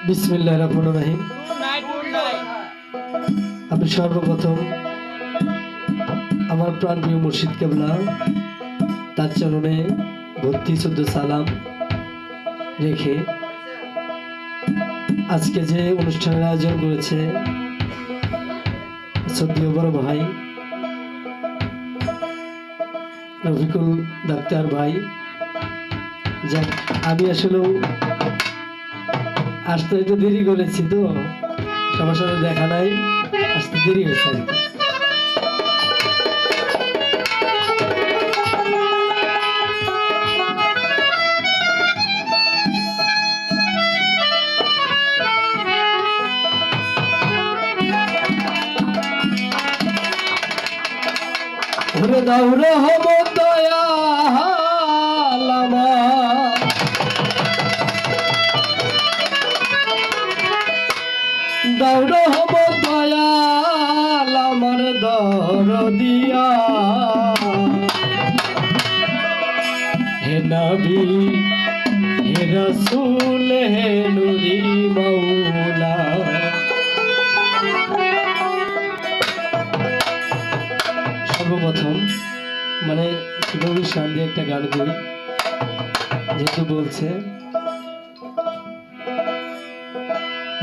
বিসমিল্লাহির রহমানির রহিম। আমি সর্বপ্রথম আমার প্রাণপ্রিয় মুর্শিদ কেবলা তার চরণে ভক্তি শুদ্ধ সালাম রেখে আজকে যে অনুষ্ঠানের আয়োজন করেছে শ্রদ্ধেয় বড় ভাই রফিকুল ডাক্তার ভাই, যাক আমি আসলেও আসতে একটু দেরি করেছি, তো সবার সাথে দেখা নাই, আসতে দেরি হয়েছে আর কি। ওরে দাও রহমত দয়াল আমার, দাও রহমত দয়াল আমার দরদিয়া, হে নবী হে রাসূল হে নূরি মাওলা। সর্বপ্রথম মানে নবীর শান দিয়ে একটা গান করি, যেহেতু বলছে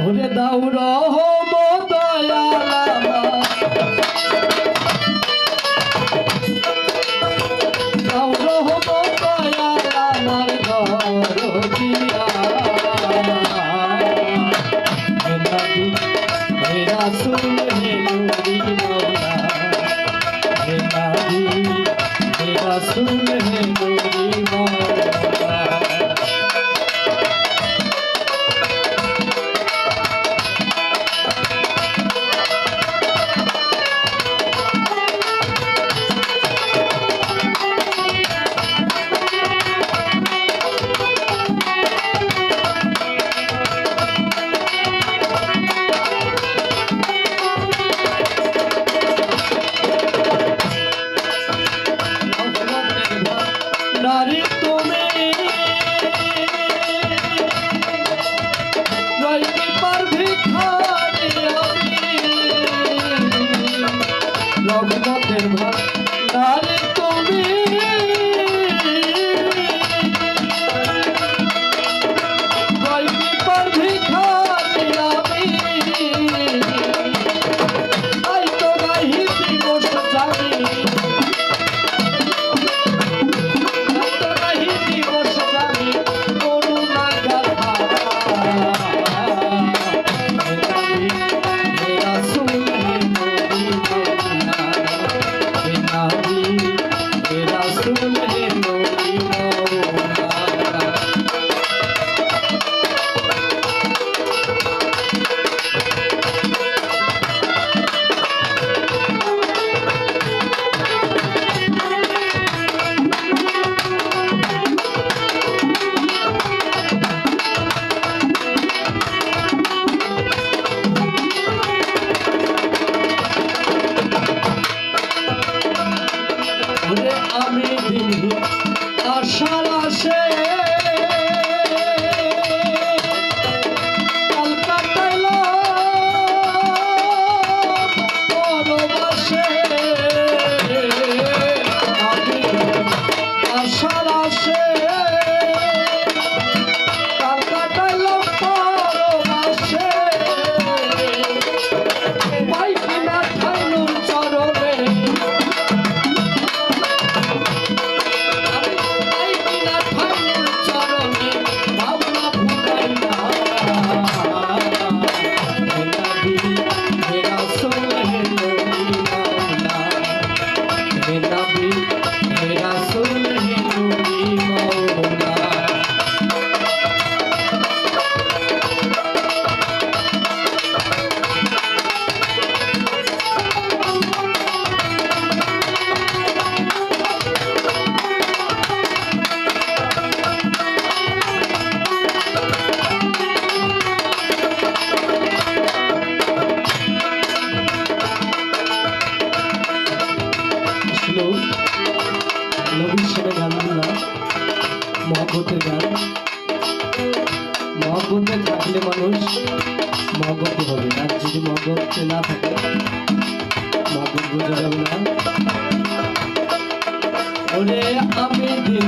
ওরে দাও রহমত দয়াল আমার, দাও রহমত দয়াল আমার দরদিয়া, হে নবী হে রাসূল হে নূরি মাওলা, হে নবী হে রাসূল হে নূরি মাওলা। নারী তুমি রইতে পারবি খালি আমি, রঘুনাথের ভাই নারী তুমি রইতে পারবি খালি আমি, আই তো গাহি দিবস জানি, মহব্বতের গান। মহব্বতে থাকলে মানুষ মহব্বতী হবে, আর যদি মহব্বতে না থাকে মহব্বত বোঝা যাবে না। ওরে আমি দিন